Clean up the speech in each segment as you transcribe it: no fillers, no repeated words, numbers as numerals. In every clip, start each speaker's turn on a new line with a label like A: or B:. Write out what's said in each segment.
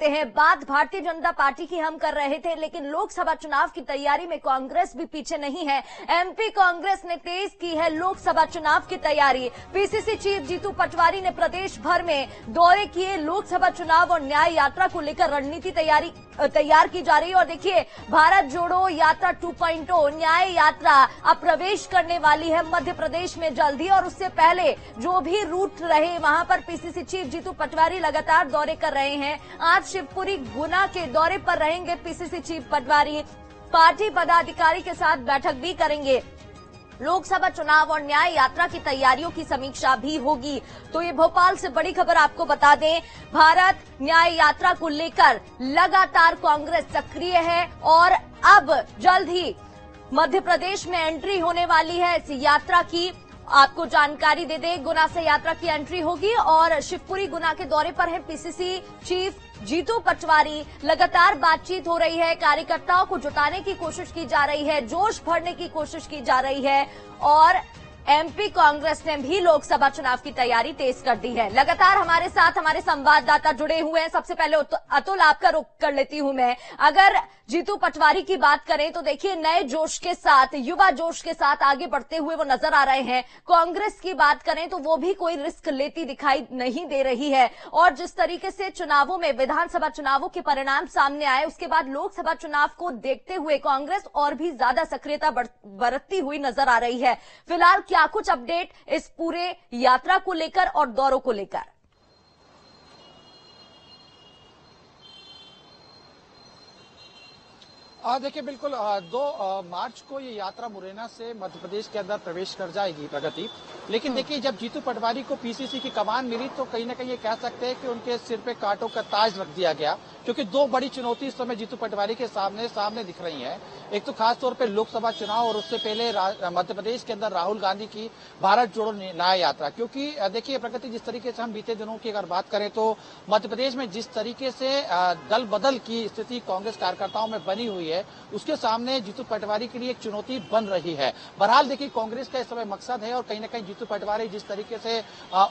A: लेते हैं। बात भारतीय जनता पार्टी की हम कर रहे थे, लेकिन लोकसभा चुनाव की तैयारी में कांग्रेस भी पीछे नहीं है। एमपी कांग्रेस ने तेज की है लोकसभा चुनाव की तैयारी। पीसीसी चीफ जीतू पटवारी ने प्रदेश भर में दौरे किए। लोकसभा चुनाव और न्याय यात्रा को लेकर रणनीति तैयार की जा रही है। और देखिए, भारत जोड़ो यात्रा 2.0 न्याय यात्रा अब प्रवेश करने वाली है मध्य प्रदेश में जल्दी। और उससे पहले जो भी रूट रहे, वहां पर पीसीसी चीफ जीतू पटवारी लगातार दौरे कर रहे हैं। आज शिवपुरी गुना के दौरे पर रहेंगे पीसीसी चीफ पटवारी। पार्टी पदाधिकारी के साथ बैठक भी करेंगे। लोकसभा चुनाव और न्याय यात्रा की तैयारियों की समीक्षा भी होगी। तो ये भोपाल से बड़ी खबर आपको बता दें, भारत न्याय यात्रा को लेकर लगातार कांग्रेस सक्रिय है और अब जल्द ही मध्य प्रदेश में एंट्री होने वाली है इस यात्रा की। आपको जानकारी दे दें, गुना से यात्रा की एंट्री होगी और शिवपुरी गुना के दौरे पर है पीसीसी चीफ जीतू पटवारी। लगातार बातचीत हो रही है, कार्यकर्ताओं को जुटाने की कोशिश की जा रही है, जोश भरने की कोशिश की जा रही है। और एमपी कांग्रेस ने भी लोकसभा चुनाव की तैयारी तेज कर दी है। लगातार हमारे साथ हमारे संवाददाता जुड़े हुए हैं। सबसे पहले अतुल, आपका रुख कर लेती हूं मैं। अगर जीतू पटवारी की बात करें तो देखिए, नए जोश के साथ, युवा जोश के साथ आगे बढ़ते हुए वो नजर आ रहे हैं। कांग्रेस की बात करें तो वो भी कोई रिस्क लेती दिखाई नहीं दे रही है। और जिस तरीके से चुनावों में, विधानसभा चुनावों के परिणाम सामने आए, उसके बाद लोकसभा चुनाव को देखते हुए कांग्रेस और भी ज्यादा सक्रियता बरतती हुई नजर आ रही है। फिलहाल क्या कुछ अपडेट इस पूरे यात्रा को लेकर और दौरों को लेकर?
B: देखिए, बिल्कुल 2 मार्च को ये यात्रा मुरैना से मध्य प्रदेश के अंदर प्रवेश कर जाएगी प्रगति। लेकिन देखिए, जब जीतू पटवारी को पीसीसी की कमान मिली तो कहीं ना कहीं ये कह सकते हैं कि उनके सिर पे कांटों का ताज रख दिया गया, क्योंकि 2 बड़ी चुनौती इस समय जीतू पटवारी के सामने दिख रही हैं। एक तो खास तौर पर लोकसभा चुनाव और उससे पहले मध्य प्रदेश के अंदर राहुल गांधी की भारत जोड़ो न्याय यात्रा। क्योंकि देखिए प्रगति, जिस तरीके से हम बीते दिनों की अगर बात करें तो मध्य प्रदेश में जिस तरीके से दल बदल की स्थिति कांग्रेस कार्यकर्ताओं में बनी हुई है, उसके सामने जीतू पटवारी के लिए एक चुनौती बन रही है। बहरहाल देखिए, कांग्रेस का इस समय मकसद है और कहीं न कहीं जीतू पटवारी जिस तरीके से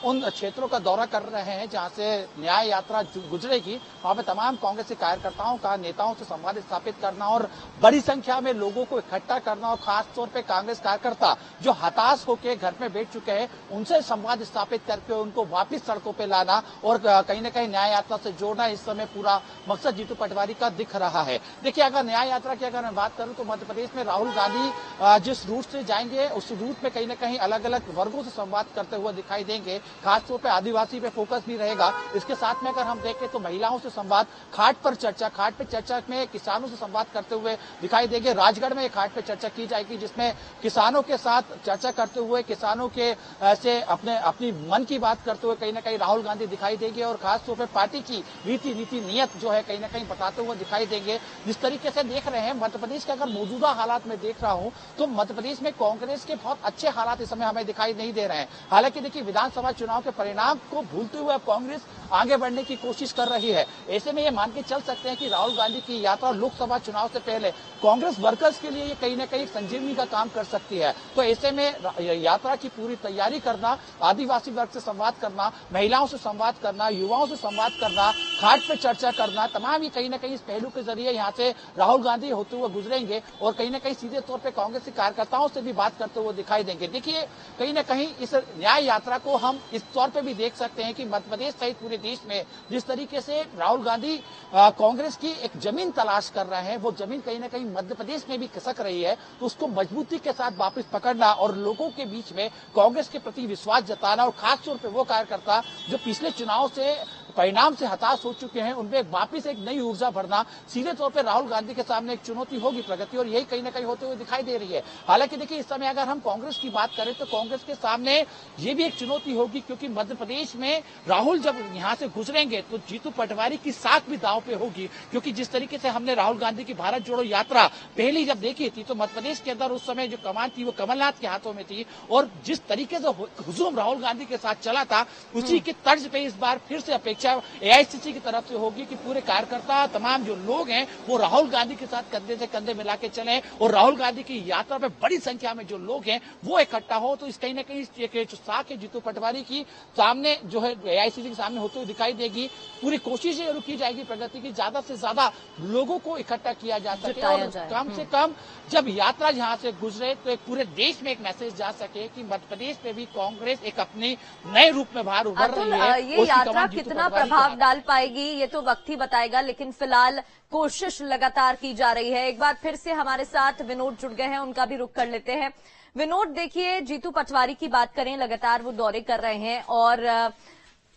B: उन क्षेत्रों का दौरा कर रहे हैं जहां से न्याय यात्रा गुजरेगी, वहां पर तमाम कांग्रेस के कार्यकर्ताओं का, नेताओं से संवाद स्थापित करना और बड़ी संख्या में लोगों को इकट्ठा करना और खासतौर पर कांग्रेस कार्यकर्ता जो हताश होकर घर में बैठ चुके हैं, उनसे संवाद स्थापित करके उनको वापिस सड़कों पर लाना और कहीं न कहीं न्याय यात्रा से जोड़ना, इस समय पूरा मकसद जीतू पटवारी का दिख रहा है। देखिए, अगर न्याय यात्रा की अगर मैं बात करूं तो मध्य प्रदेश में राहुल गांधी जिस रूट से जाएंगे उस रूट में कहीं ना कहीं अलग अलग वर्गों से संवाद करते हुए दिखाई देंगे। खासतौर पे आदिवासी पे फोकस भी रहेगा। इसके साथ में अगर हम देखें तो महिलाओं से संवाद, खाट पे चर्चा में किसानों से संवाद करते हुए दिखाई देंगे। राजगढ़ में खाट पे चर्चा की जाएगी जिसमें किसानों के साथ चर्चा करते हुए, किसानों के से अपनी मन की बात करते हुए कहीं ना कहीं राहुल गांधी दिखाई देंगे और खासतौर पर पार्टी की रीति नीति नियत जो है कहीं ना कहीं बताते हुए दिखाई देंगे। जिस तरीके से देख रहे हैं मध्य प्रदेश के अगर मौजूदा हालात में देख रहा हूं तो मध्य प्रदेश में कांग्रेस के बहुत अच्छे हालात इस समय हमें दिखाई नहीं दे रहे हैं। हालांकि देखिए, विधानसभा चुनाव के परिणाम को भूलते हुए कांग्रेस आगे बढ़ने की कोशिश कर रही है। ऐसे में ये मान के चल सकते हैं कि राहुल गांधी की यात्रा लोकसभा चुनाव से पहले कांग्रेस वर्कर्स के लिए ये कहीं ना कहीं संजीवनी का काम कर सकती है। तो ऐसे में यात्रा की पूरी तैयारी करना, आदिवासी वर्ग से संवाद करना, महिलाओं से संवाद करना, युवाओं से संवाद करना, खाट पे चर्चा करना, तमाम ही कहीं ना कहीं इस पहलू के जरिए यहाँ से राहुल गांधी होते हुए गुजरेंगे और कहीं ना कहीं सीधे तौर पे कांग्रेस के कार्यकर्ताओं से भी बात करते हुए दिखाई देंगे। देखिए, कहीं ना कहीं इस न्याय यात्रा को हम इस तौर पे भी देख सकते हैं कि मध्य प्रदेश सहित पूरे देश में जिस तरीके से राहुल गांधी कांग्रेस की एक जमीन तलाश कर रहे हैं, वो जमीन कहीं ना कहीं मध्य प्रदेश में भी खिसक रही है। तो उसको मजबूती के साथ वापस पकड़ना और लोगों के बीच में कांग्रेस के प्रति विश्वास जताना और खासतौर पर वो कार्यकर्ता जो पिछले चुनाव से परिणाम से हताश हो चुके हैं, उनमें वापिस एक नई ऊर्जा भरना सीधे तौर पर राहुल गांधी के सामने एक चुनौती होगी प्रगति, और यही कहीं ना कहीं होते हुए दिखाई दे रही है। हालांकि देखिए, इस समय अगर हम कांग्रेस की बात करें तो कांग्रेस के सामने ये भी एक चुनौती होगी, क्योंकि मध्य प्रदेश में राहुल जब यहाँ से गुजरेंगे तो जीतू पटवारी की साख भी दांव पे होगी। क्योंकि जिस तरीके से हमने राहुल गांधी की भारत जोड़ो यात्रा पहली जब देखी थी तो मध्य प्रदेश के अंदर उस समय जो कमान थी वो कमलनाथ के हाथों में थी, और जिस तरीके से हुजूम राहुल गांधी के साथ चला था उसी के तर्ज पे इस बार फिर से अपेक्षा अपेक्षा एआईसीसी की तरफ से होगी कि पूरे कार्यकर्ता, तमाम जो लोग हैं वो राहुल गांधी के साथ कंधे से कंधे मिला के चले और राहुल गांधी की यात्रा में बड़ी संख्या में जो लोग हैं वो इकट्ठा हो। तो इस कहीं ना कहीं एक साख है जीतू पटवारी की सामने जो है एआईसीसी के सामने होते हुए दिखाई देगी। पूरी कोशिश जरूर की जाएगी प्रगति की, ज्यादा से ज्यादा लोगों को इकट्ठा किया जा सके और कम से कम जब यात्रा यहाँ से गुजरे तो एक पूरे देश में एक मैसेज जा सके कि मध्य प्रदेश में भी कांग्रेस एक अपने नए रूप में बाहर उभर रही है।
A: ये यात्रा कितना प्रभाव डाल पाएगी ये तो वक्त ही बताएगा, लेकिन फिलहाल कोशिश लगातार की जा रही है। एक बार फिर से हमारे साथ विनोद जुड़ गए हैं, उनका भी रुख कर लेते हैं। विनोद, देखिए जीतू पटवारी की बात करें, लगातार वो दौरे कर रहे हैं और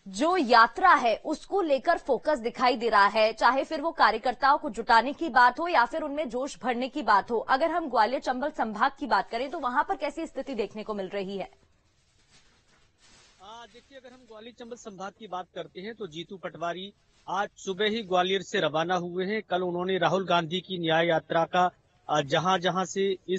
A: जो यात्रा है उसको लेकर फोकस दिखाई दे रहा है, चाहे फिर वो कार्यकर्ताओं को जुटाने की बात हो या फिर उनमें जोश भरने की बात हो। अगर हम ग्वालियर चंबल संभाग की बात करें तो वहां पर कैसी स्थिति देखने को मिल रही है?
C: देखिए, अगर हम ग्वालियर चंबल संभाग की बात करते हैं तो जीतू पटवारी आज सुबह ही ग्वालियर से रवाना हुए हैं। कल उन्होंने राहुल गांधी की न्याय यात्रा का जहां जहां से इस